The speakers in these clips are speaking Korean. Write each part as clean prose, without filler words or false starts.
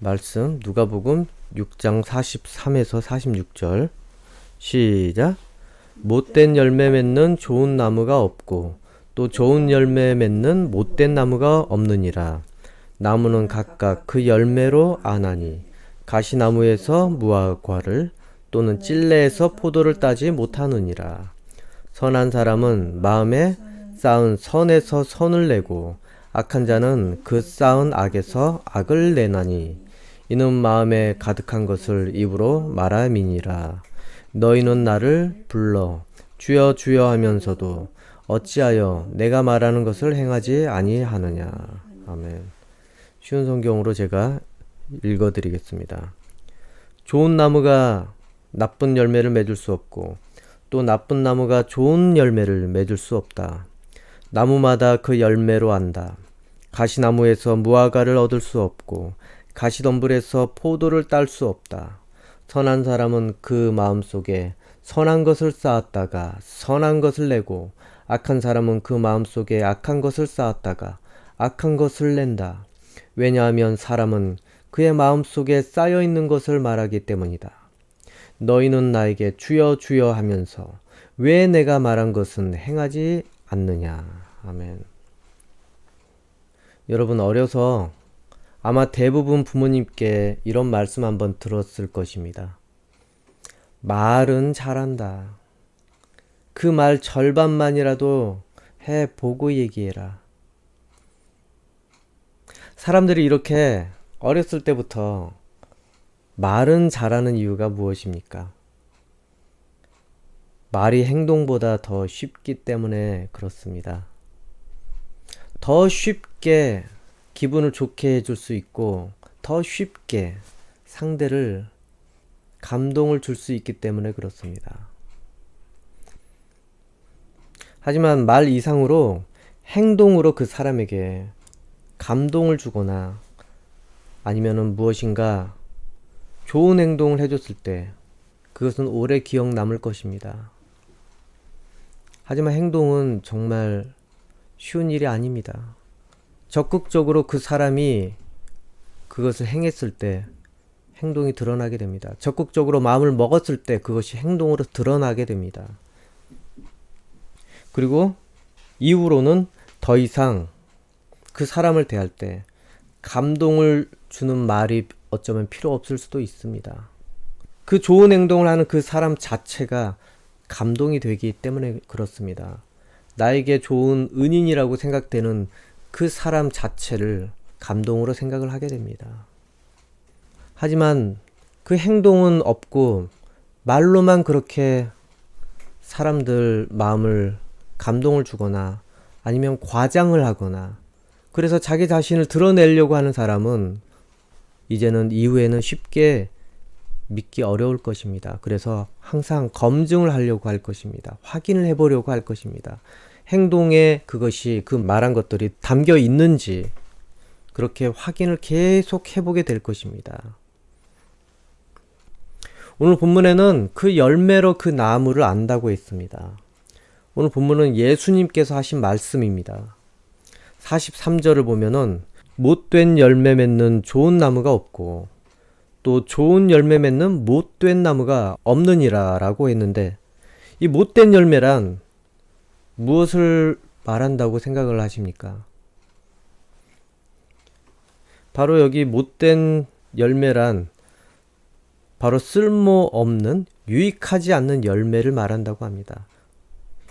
말씀 누가복음 6장 43에서 46절 시작. 못된 열매 맺는 좋은 나무가 없고 또 좋은 열매 맺는 못된 나무가 없느니라. 나무는 각각 그 열매로 아나니 가시나무에서 무화과를 또는 찔레에서 포도를 따지 못하느니라. 선한 사람은 마음에 쌓은 선에서 선을 내고 악한 자는 그 쌓은 악에서 악을 내나니 이는 마음에 가득한 것을 입으로 말함이니라. 너희는 나를 불러 주여 주여 하면서도 어찌하여 내가 말하는 것을 행하지 아니하느냐. 아멘. 쉬운 성경으로 제가 읽어드리겠습니다. 좋은 나무가 나쁜 열매를 맺을 수 없고 또 나쁜 나무가 좋은 열매를 맺을 수 없다. 나무마다 그 열매로 안다. 가시나무에서 무화과를 얻을 수 없고 가시덤불에서 포도를 딸 수 없다. 선한 사람은 그 마음속에 선한 것을 쌓았다가 선한 것을 내고 악한 사람은 그 마음속에 악한 것을 쌓았다가 악한 것을 낸다. 왜냐하면 사람은 그의 마음속에 쌓여있는 것을 말하기 때문이다. 너희는 나에게 주여 주여 하면서 왜 내가 말한 것은 행하지 않느냐. 아멘. 여러분, 어려서 아마 대부분 부모님께 이런 말씀 한번 들었을 것입니다. 말은 잘한다. 그 말 절반만이라도 해보고 얘기해라. 사람들이 이렇게 어렸을 때부터 말은 잘하는 이유가 무엇입니까? 말이 행동보다 더 쉽기 때문에 그렇습니다. 더 쉽게 기분을 좋게 해줄 수 있고 더 쉽게 상대를 감동을 줄 수 있기 때문에 그렇습니다. 하지만 말 이상으로 행동으로 그 사람에게 감동을 주거나 아니면은 무엇인가 좋은 행동을 해줬을 때 그것은 오래 기억 남을 것입니다. 하지만 행동은 정말 쉬운 일이 아닙니다. 적극적으로 그 사람이 그것을 행했을 때 행동이 드러나게 됩니다. 적극적으로 마음을 먹었을 때 그것이 행동으로 드러나게 됩니다. 그리고 이후로는 더 이상 그 사람을 대할 때 감동을 주는 말이 어쩌면 필요 없을 수도 있습니다. 그 좋은 행동을 하는 그 사람 자체가 감동이 되기 때문에 그렇습니다. 나에게 좋은 은인이라고 생각되는 그 사람 자체를 감동으로 생각을 하게 됩니다. 하지만 그 행동은 없고 말로만 그렇게 사람들 마음을 감동을 주거나 아니면 과장을 하거나 그래서 자기 자신을 드러내려고 하는 사람은 이제는 이후에는 쉽게 믿기 어려울 것입니다. 그래서 항상 검증을 하려고 할 것입니다. 확인을 해보려고 할 것입니다. 행동에 그것이 그 말한 것들이 담겨 있는지 그렇게 확인을 계속 해보게 될 것입니다. 오늘 본문에는 그 열매로 그 나무를 안다고 했습니다. 오늘 본문은 예수님께서 하신 말씀입니다. 43절을 보면은 못된 열매 맺는 좋은 나무가 없고 또 좋은 열매 맺는 못된 나무가 없느니라 라고 했는데 이 못된 열매란 무엇을 말한다고 생각을 하십니까? 바로 여기 못된 열매란 바로 쓸모없는 유익하지 않는 열매를 말한다고 합니다.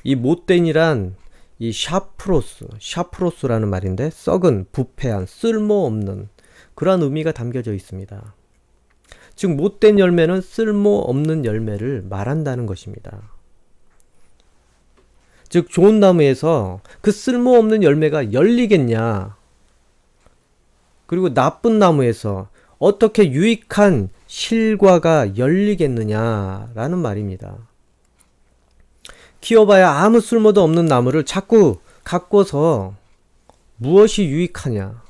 이 못된이란 이 샤프로스라는 말인데 썩은, 부패한, 쓸모없는 그러한 의미가 담겨져 있습니다. 즉 못된 열매는 쓸모없는 열매를 말한다는 것입니다. 즉 좋은 나무에서 그 쓸모없는 열매가 열리겠냐? 그리고 나쁜 나무에서 어떻게 유익한 실과가 열리겠느냐라는 말입니다. 키워봐야 아무 쓸모도 없는 나무를 자꾸 가꿔서 무엇이 유익하냐?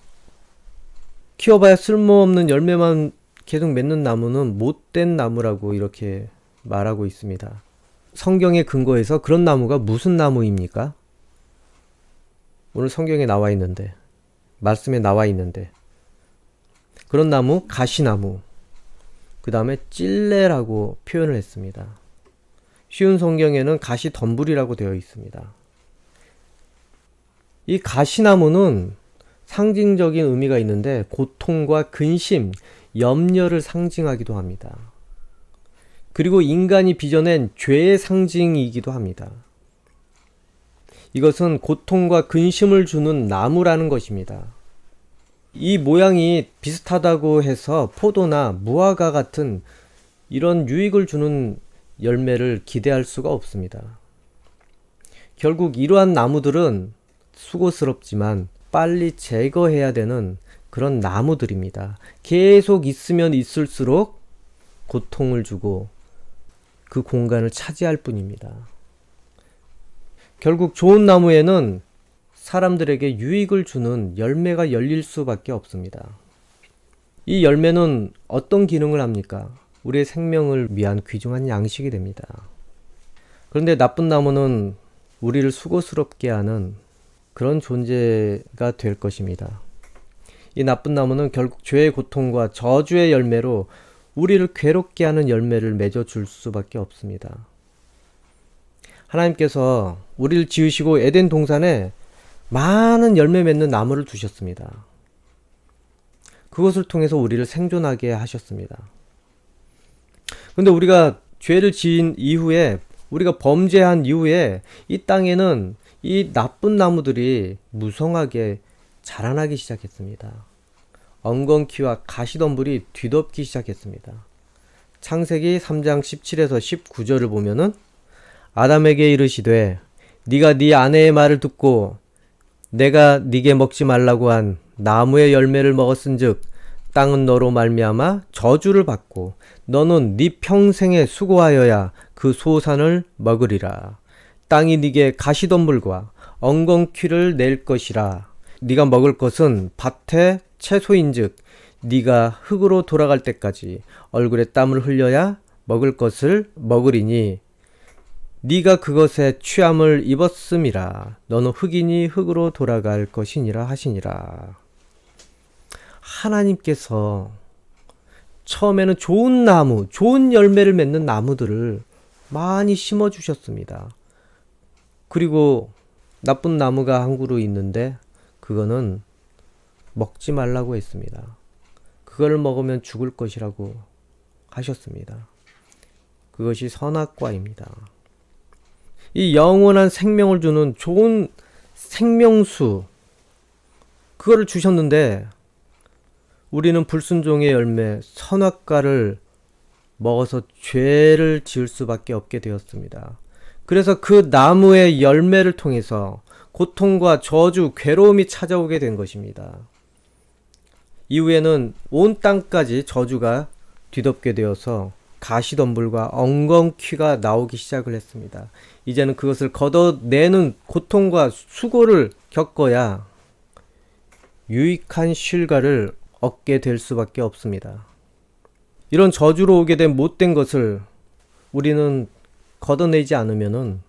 키워봐야 쓸모없는 열매만 계속 맺는 나무는 못된 나무라고 이렇게 말하고 있습니다. 성경의 근거에서 그런 나무가 무슨 나무입니까? 오늘 성경에 나와 있는데, 말씀에 나와 있는데 그런 나무 가시나무, 그 다음에 찔레라고 표현을 했습니다. 쉬운 성경에는 가시덤불이라고 되어 있습니다. 이 가시나무는 상징적인 의미가 있는데 고통과 근심, 염려를 상징하기도 합니다. 그리고 인간이 빚어낸 죄의 상징이기도 합니다. 이것은 고통과 근심을 주는 나무라는 것입니다. 이 모양이 비슷하다고 해서 포도나 무화과 같은 이런 유익을 주는 열매를 기대할 수가 없습니다. 결국 이러한 나무들은 수고스럽지만 빨리 제거해야 되는 그런 나무들입니다. 계속 있으면 있을수록 고통을 주고 그 공간을 차지할 뿐입니다. 결국 좋은 나무에는 사람들에게 유익을 주는 열매가 열릴 수밖에 없습니다. 이 열매는 어떤 기능을 합니까? 우리의 생명을 위한 귀중한 양식이 됩니다. 그런데 나쁜 나무는 우리를 수고스럽게 하는 그런 존재가 될 것입니다. 이 나쁜 나무는 결국 죄의 고통과 저주의 열매로 우리를 괴롭게 하는 열매를 맺어줄 수밖에 없습니다. 하나님께서 우리를 지으시고 에덴 동산에 많은 열매 맺는 나무를 두셨습니다. 그것을 통해서 우리를 생존하게 하셨습니다. 그런데 우리가 죄를 지은 이후에, 우리가 범죄한 이후에 이 땅에는 이 나쁜 나무들이 무성하게 자라나기 시작했습니다. 엉겅퀴와 가시덤불이 뒤덮기 시작했습니다. 창세기 3장 17에서 19절을 보면은 아담에게 이르시되 네가 네 아내의 말을 듣고 내가 네게 먹지 말라고 한 나무의 열매를 먹었은즉 땅은 너로 말미암아 저주를 받고 너는 네 평생에 수고하여야 그 소산을 먹으리라. 땅이 네게 가시덤불과 엉겅퀴를 낼 것이라. 네가 먹을 것은 밭의 채소인즉 네가 흙으로 돌아갈 때까지 얼굴에 땀을 흘려야 먹을 것을 먹으리니 네가 그것에 취함을 입었음이라. 너는 흙이니 흙으로 돌아갈 것이니라 하시니라. 하나님께서 처음에는 좋은 나무, 좋은 열매를 맺는 나무들을 많이 심어주셨습니다. 그리고 나쁜 나무가 한 그루 있는데 그거는 먹지 말라고 했습니다. 그걸 먹으면 죽을 것이라고 하셨습니다. 그것이 선악과입니다. 이 영원한 생명을 주는 좋은 생명수, 그거를 주셨는데 우리는 불순종의 열매, 선악과를 먹어서 죄를 지을 수밖에 없게 되었습니다. 그래서 그 나무의 열매를 통해서 고통과 저주, 괴로움이 찾아오게 된 것입니다. 이후에는 온 땅까지 저주가 뒤덮게 되어서 가시덤불과 엉겅퀴가 나오기 시작을 했습니다. 이제는 그것을 걷어내는 고통과 수고를 겪어야 유익한 실과를 얻게 될 수밖에 없습니다. 이런 저주로 오게 된 못된 것을 우리는 걷어내지 않으면은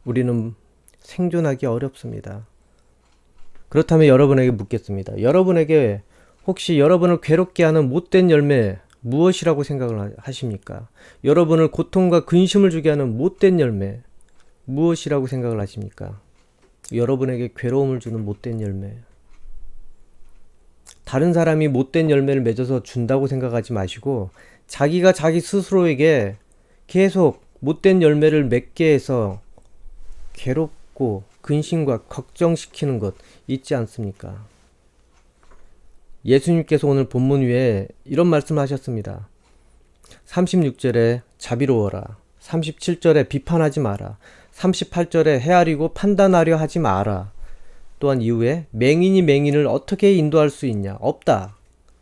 우리는 생존하기 어렵습니다. 그렇다면 여러분에게 묻겠습니다. 여러분에게 혹시 여러분을 괴롭게 하는 못된 열매 무엇이라고 생각을 하십니까? 여러분을 고통과 근심을 주게 하는 못된 열매 무엇이라고 생각을 하십니까? 여러분에게 괴로움을 주는 못된 열매. 다른 사람이 못된 열매를 맺어서 준다고 생각하지 마시고 자기가 자기 스스로에게 계속 못된 열매를 맺게 해서 괴롭고 근심과 걱정시키는 것 있지 않습니까? 예수님께서 오늘 본문 위에 이런 말씀을 하셨습니다. 36절에 자비로워라. 37절에 비판하지 마라. 38절에 헤아리고 판단하려 하지 마라. 또한 이후에 맹인이 맹인을 어떻게 인도할 수 있냐? 없다.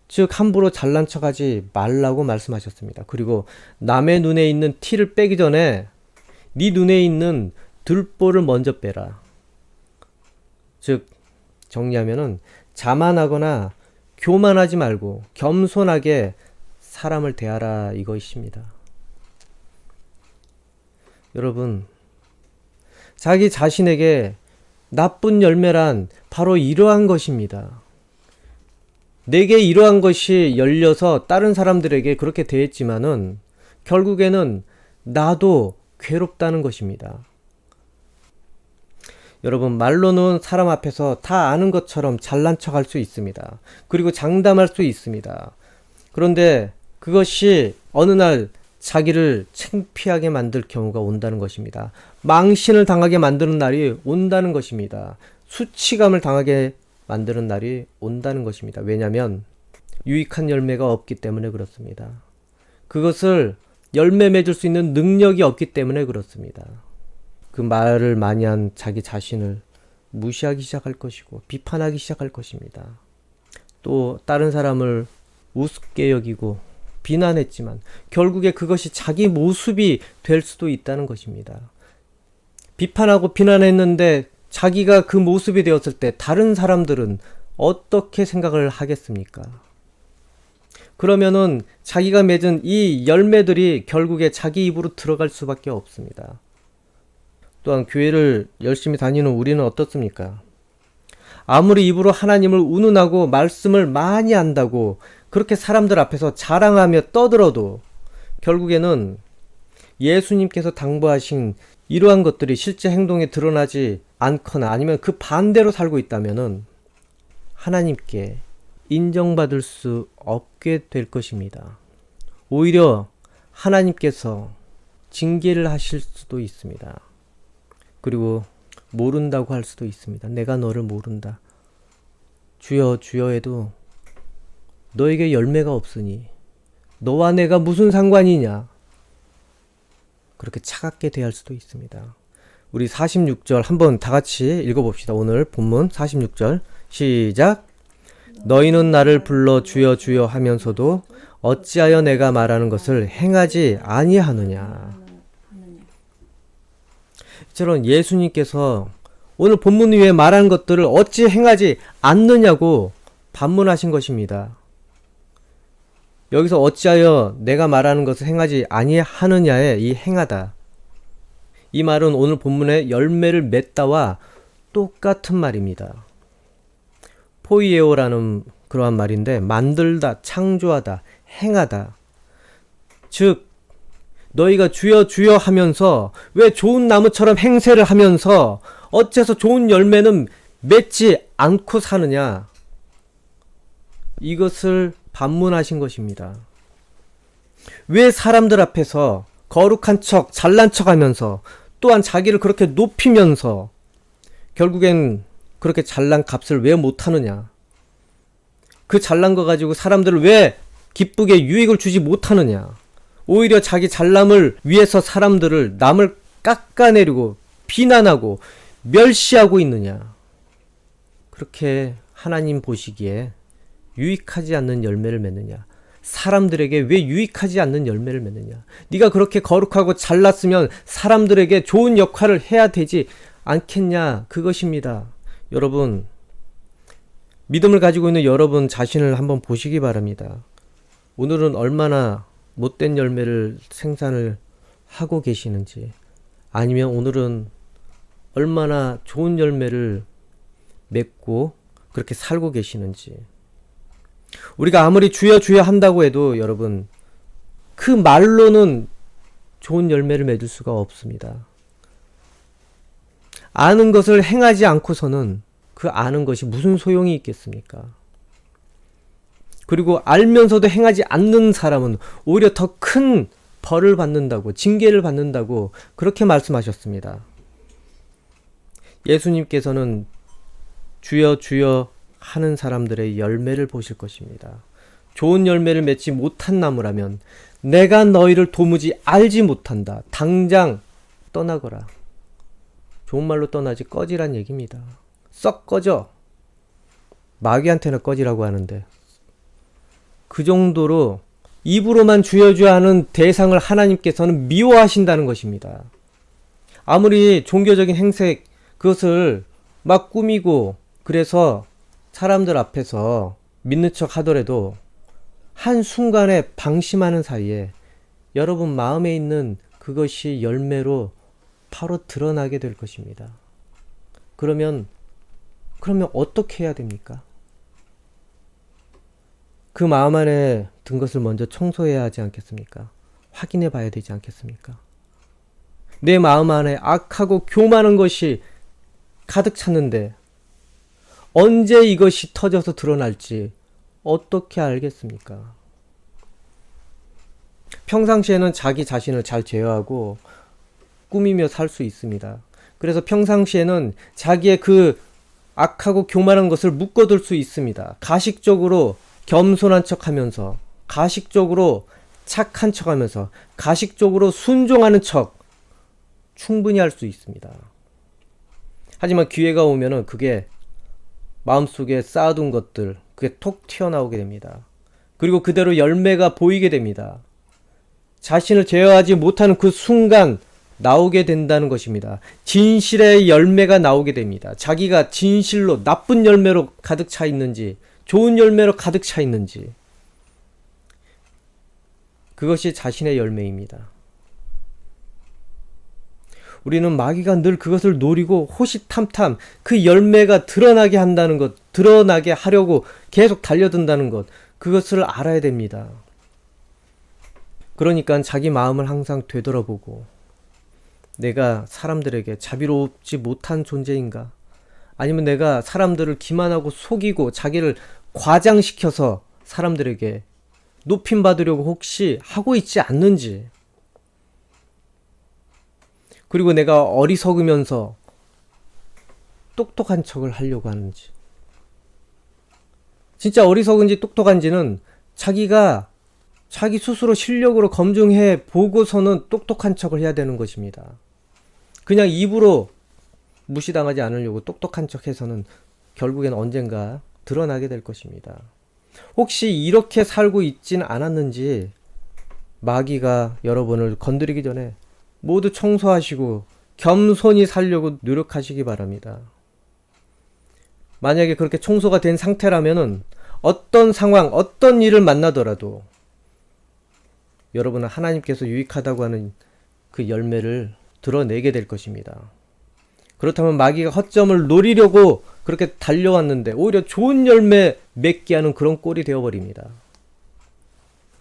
즉 함부로 잘난 척하지 말라고 말씀하셨습니다. 그리고 남의 눈에 있는 티를 빼기 전에 네 눈에 있는 들보를 먼저 빼라. 즉 정리하면은 자만하거나 교만하지 말고 겸손하게 사람을 대하라 이것입니다. 여러분, 자기 자신에게 나쁜 열매란 바로 이러한 것입니다. 내게 이러한 것이 열려서 다른 사람들에게 그렇게 대했지만은 결국에는 나도 괴롭다는 것입니다. 여러분, 말로는 사람 앞에서 다 아는 것처럼 잘난 척할 수 있습니다. 그리고 장담할 수 있습니다. 그런데 그것이 어느 날 자기를 창피하게 만들 경우가 온다는 것입니다. 망신을 당하게 만드는 날이 온다는 것입니다. 수치감을 당하게 만드는 날이 온다는 것입니다. 왜냐하면 유익한 열매가 없기 때문에 그렇습니다. 그것을 열매 맺을 수 있는 능력이 없기 때문에 그렇습니다. 그 말을 많이 한 자기 자신을 무시하기 시작할 것이고 비판하기 시작할 것입니다. 또 다른 사람을 우습게 여기고 비난했지만 결국에 그것이 자기 모습이 될 수도 있다는 것입니다. 비판하고 비난했는데 자기가 그 모습이 되었을 때 다른 사람들은 어떻게 생각을 하겠습니까? 그러면은 자기가 맺은 이 열매들이 결국에 자기 입으로 들어갈 수밖에 없습니다. 또한 교회를 열심히 다니는 우리는 어떻습니까? 아무리 입으로 하나님을 운운하고 말씀을 많이 안다고 그렇게 사람들 앞에서 자랑하며 떠들어도 결국에는 예수님께서 당부하신 이러한 것들이 실제 행동에 드러나지 않거나 아니면 그 반대로 살고 있다면은 하나님께 인정받을 수 없게 될 것입니다. 오히려 하나님께서 징계를 하실 수도 있습니다. 그리고 모른다고 할 수도 있습니다. 내가 너를 모른다. 주여 주여 해도 너에게 열매가 없으니 너와 내가 무슨 상관이냐. 그렇게 차갑게 대할 수도 있습니다. 우리 46절 한번 다 같이 읽어봅시다. 오늘 본문 46절 시작. 너희는 나를 불러 주여 주여 하면서도 어찌하여 내가 말하는 것을 행하지 아니하느냐. 이처럼 예수님께서 오늘 본문 위에 말한 것들을 어찌 행하지 않느냐고 반문하신 것입니다. 여기서 어찌하여 내가 말하는 것을 행하지 아니하느냐의 이 행하다. 이 말은 오늘 본문의 열매를 맺다와 똑같은 말입니다. 포이에오라는 그러한 말인데 만들다, 창조하다, 행하다. 즉 너희가 주여 주여 하면서 왜 좋은 나무처럼 행세를 하면서 어째서 좋은 열매는 맺지 않고 사느냐. 이것을 반문하신 것입니다. 왜 사람들 앞에서 거룩한 척, 잘난 척 하면서 또한 자기를 그렇게 높이면서 결국엔 그렇게 잘난 값을 왜 못하느냐. 그 잘난 거 가지고 사람들을 왜 기쁘게 유익을 주지 못하느냐. 오히려 자기 잘남을 위해서 사람들을 남을 깎아내리고 비난하고 멸시하고 있느냐. 그렇게 하나님 보시기에 유익하지 않는 열매를 맺느냐. 사람들에게 왜 유익하지 않는 열매를 맺느냐. 네가 그렇게 거룩하고 잘났으면 사람들에게 좋은 역할을 해야 되지 않겠냐. 그것입니다. 여러분, 믿음을 가지고 있는 여러분 자신을 한번 보시기 바랍니다. 오늘은 얼마나 못된 열매를 생산을 하고 계시는지, 아니면 오늘은 얼마나 좋은 열매를 맺고 그렇게 살고 계시는지. 우리가 아무리 주여 주여 한다고 해도 여러분 그 말로는 좋은 열매를 맺을 수가 없습니다. 아는 것을 행하지 않고서는 그 아는 것이 무슨 소용이 있겠습니까? 그리고 알면서도 행하지 않는 사람은 오히려 더 큰 벌을 받는다고, 징계를 받는다고 그렇게 말씀하셨습니다. 예수님께서는 주여 주여 하는 사람들의 열매를 보실 것입니다. 좋은 열매를 맺지 못한 나무라면 내가 너희를 도무지 알지 못한다. 당장 떠나거라. 좋은 말로 떠나지 꺼지란 얘기입니다. 썩 꺼져. 마귀한테는 꺼지라고 하는데 그 정도로 입으로만 주여 주여 하는 대상을 하나님께서는 미워하신다는 것입니다. 아무리 종교적인 행색 그것을 막 꾸미고 그래서 사람들 앞에서 믿는 척 하더라도 한순간에 방심하는 사이에 여러분 마음에 있는 그것이 열매로 바로 드러나게 될 것입니다. 그러면 어떻게 해야 됩니까? 그 마음 안에 든 것을 먼저 청소해야 하지 않겠습니까? 확인해 봐야 되지 않겠습니까? 내 마음 안에 악하고 교만한 것이 가득 찼는데 언제 이것이 터져서 드러날지 어떻게 알겠습니까? 평상시에는 자기 자신을 잘 제어하고 꾸미며 살 수 있습니다. 그래서 평상시에는 자기의 그 악하고 교만한 것을 묶어둘 수 있습니다. 가식적으로 겸손한 척하면서, 가식적으로 착한 척하면서, 가식적으로 순종하는 척 충분히 할 수 있습니다. 하지만 기회가 오면은 그게 마음속에 쌓아둔 것들, 그게 톡 튀어나오게 됩니다. 그리고 그대로 열매가 보이게 됩니다. 자신을 제어하지 못하는 그 순간 나오게 된다는 것입니다. 진실의 열매가 나오게 됩니다. 자기가 진실로 나쁜 열매로 가득 차 있는지, 좋은 열매로 가득 차 있는지, 그것이 자신의 열매입니다. 우리는 마귀가 늘 그것을 노리고 호시탐탐 그 열매가 드러나게 한다는 것, 드러나게 하려고 계속 달려든다는 것, 그것을 알아야 됩니다. 그러니까 자기 마음을 항상 되돌아보고, 내가 사람들에게 자비롭지 못한 존재인가? 아니면 내가 사람들을 기만하고 속이고 자기를 과장시켜서 사람들에게 높임 받으려고 혹시 하고 있지 않는지, 그리고 내가 어리석으면서 똑똑한 척을 하려고 하는지, 진짜 어리석은지 똑똑한지는 자기가 자기 스스로 실력으로 검증해 보고서는 똑똑한 척을 해야 되는 것입니다. 그냥 입으로 무시당하지 않으려고 똑똑한 척 해서는 결국엔 언젠가 드러나게 될 것입니다. 혹시 이렇게 살고 있진 않았는지 마귀가 여러분을 건드리기 전에 모두 청소하시고 겸손히 살려고 노력하시기 바랍니다. 만약에 그렇게 청소가 된 상태라면은 어떤 상황, 어떤 일을 만나더라도 여러분은 하나님께서 유익하다고 하는 그 열매를 드러내게 될 것입니다. 그렇다면 마귀가 허점을 노리려고 그렇게 달려왔는데 오히려 좋은 열매 맺게 하는 그런 꼴이 되어버립니다.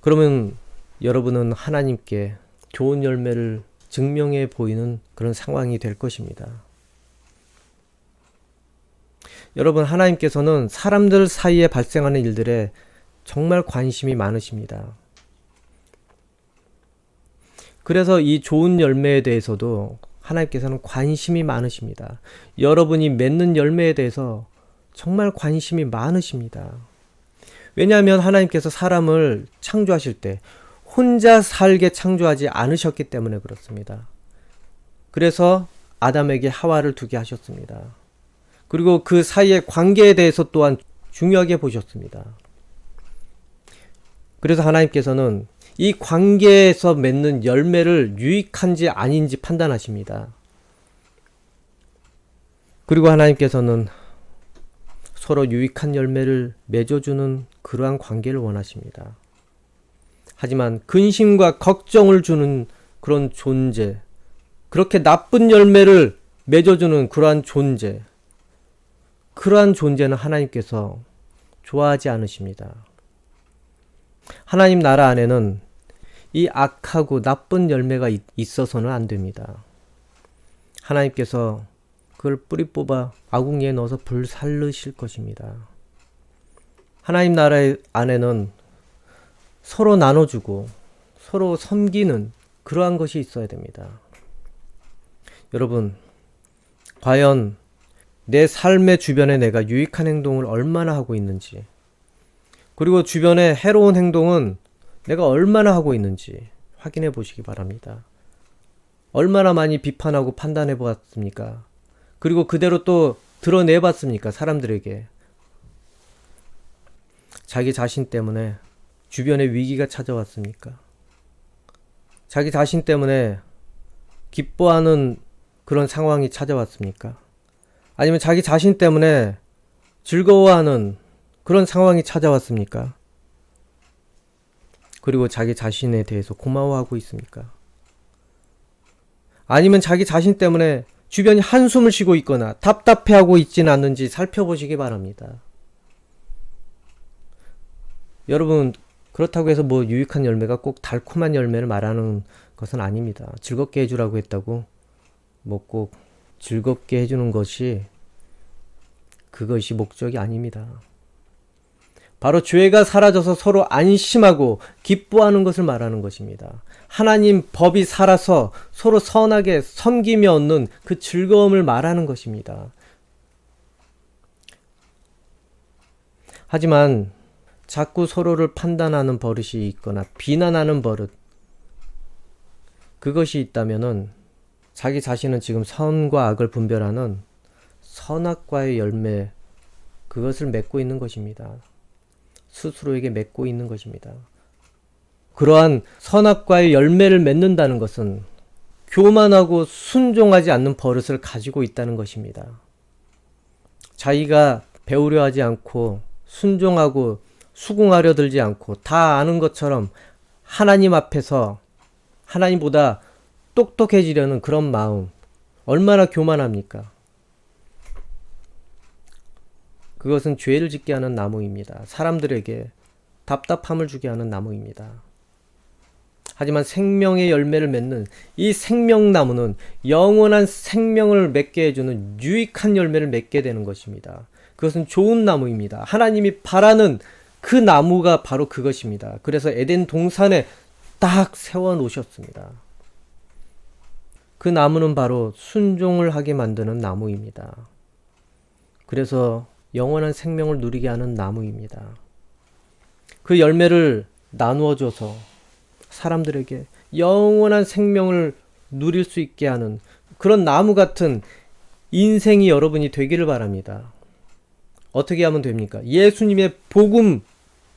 그러면 여러분은 하나님께 좋은 열매를 증명해 보이는 그런 상황이 될 것입니다. 여러분, 하나님께서는 사람들 사이에 발생하는 일들에 정말 관심이 많으십니다. 그래서 이 좋은 열매에 대해서도 하나님께서는 관심이 많으십니다. 여러분이 맺는 열매에 대해서 정말 관심이 많으십니다. 왜냐하면 하나님께서 사람을 창조하실 때 혼자 살게 창조하지 않으셨기 때문에 그렇습니다. 그래서 아담에게 하와를 두게 하셨습니다. 그리고 그 사이의 관계에 대해서 또한 중요하게 보셨습니다. 그래서 하나님께서는 이 관계에서 맺는 열매를 유익한지 아닌지 판단하십니다. 그리고 하나님께서는 서로 유익한 열매를 맺어주는 그러한 관계를 원하십니다. 하지만 근심과 걱정을 주는 그런 존재, 그렇게 나쁜 열매를 맺어주는 그러한 존재, 그러한 존재는 하나님께서 좋아하지 않으십니다. 하나님 나라 안에는 이 악하고 나쁜 열매가 있어서는 안 됩니다. 하나님께서 그걸 뿌리 뽑아 아궁이에 넣어서 불살르실 것입니다. 하나님 나라 안에는 서로 나눠주고 서로 섬기는 그러한 것이 있어야 됩니다. 여러분, 과연 내 삶의 주변에 내가 유익한 행동을 얼마나 하고 있는지, 그리고 주변에 해로운 행동은 내가 얼마나 하고 있는지 확인해 보시기 바랍니다. 얼마나 많이 비판하고 판단해 보았습니까? 그리고 그대로 또 드러내 봤습니까? 사람들에게. 자기 자신 때문에 주변에 위기가 찾아왔습니까? 자기 자신 때문에 기뻐하는 그런 상황이 찾아왔습니까? 아니면 자기 자신 때문에 즐거워하는 그런 상황이 찾아왔습니까? 그리고 자기 자신에 대해서 고마워하고 있습니까? 아니면 자기 자신 때문에 주변이 한숨을 쉬고 있거나 답답해하고 있지는 않는지 살펴보시기 바랍니다. 여러분, 그렇다고 해서 뭐 유익한 열매가 꼭 달콤한 열매를 말하는 것은 아닙니다. 즐겁게 해주라고 했다고 뭐 꼭 즐겁게 해주는 것이 그것이 목적이 아닙니다. 바로 죄가 사라져서 서로 안심하고 기뻐하는 것을 말하는 것입니다. 하나님 법이 살아서 서로 선하게 섬기며 얻는 그 즐거움을 말하는 것입니다. 하지만 자꾸 서로를 판단하는 버릇이 있거나 비난하는 버릇, 그것이 있다면은 자기 자신은 지금 선과 악을 분별하는 선악과의 열매, 그것을 맺고 있는 것입니다. 스스로에게 맺고 있는 것입니다. 그러한 선악과의 열매를 맺는다는 것은 교만하고 순종하지 않는 버릇을 가지고 있다는 것입니다. 자기가 배우려 하지 않고 순종하고 수긍하려 들지 않고 다 아는 것처럼 하나님 앞에서 하나님보다 똑똑해지려는 그런 마음, 얼마나 교만합니까? 그것은 죄를 짓게 하는 나무입니다. 사람들에게 답답함을 주게 하는 나무입니다. 하지만 생명의 열매를 맺는 이 생명나무는 영원한 생명을 맺게 해주는 유익한 열매를 맺게 되는 것입니다. 그것은 좋은 나무입니다. 하나님이 바라는 그 나무가 바로 그것입니다. 그래서 에덴 동산에 딱 세워 놓으셨습니다. 그 나무는 바로 순종을 하게 만드는 나무입니다. 그래서 영원한 생명을 누리게 하는 나무입니다. 그 열매를 나누어 줘서 사람들에게 영원한 생명을 누릴 수 있게 하는 그런 나무 같은 인생이 여러분이 되기를 바랍니다. 어떻게 하면 됩니까? 예수님의 복음,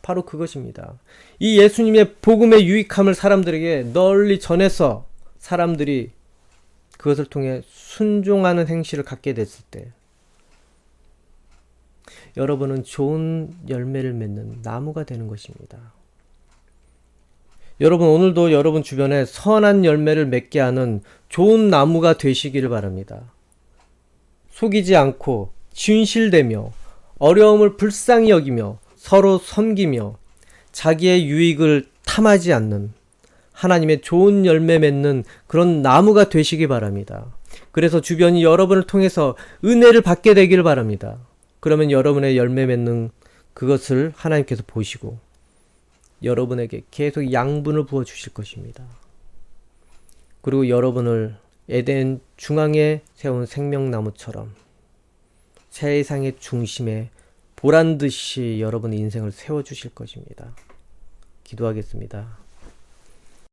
바로 그것입니다. 이 예수님의 복음의 유익함을 사람들에게 널리 전해서 사람들이 그것을 통해 순종하는 행실을 갖게 됐을 때 여러분은 좋은 열매를 맺는 나무가 되는 것입니다. 여러분, 오늘도 여러분 주변에 선한 열매를 맺게 하는 좋은 나무가 되시기를 바랍니다. 속이지 않고 진실되며 어려움을 불쌍히 여기며 서로 섬기며 자기의 유익을 탐하지 않는 하나님의 좋은 열매 맺는 그런 나무가 되시기 바랍니다. 그래서 주변이 여러분을 통해서 은혜를 받게 되기를 바랍니다. 그러면 여러분의 열매 맺는 그것을 하나님께서 보시고 여러분에게 계속 양분을 부어 주실 것입니다. 그리고 여러분을 에덴 중앙에 세운 생명나무처럼 세상의 중심에 보란 듯이 여러분의 인생을 세워 주실 것입니다. 기도하겠습니다.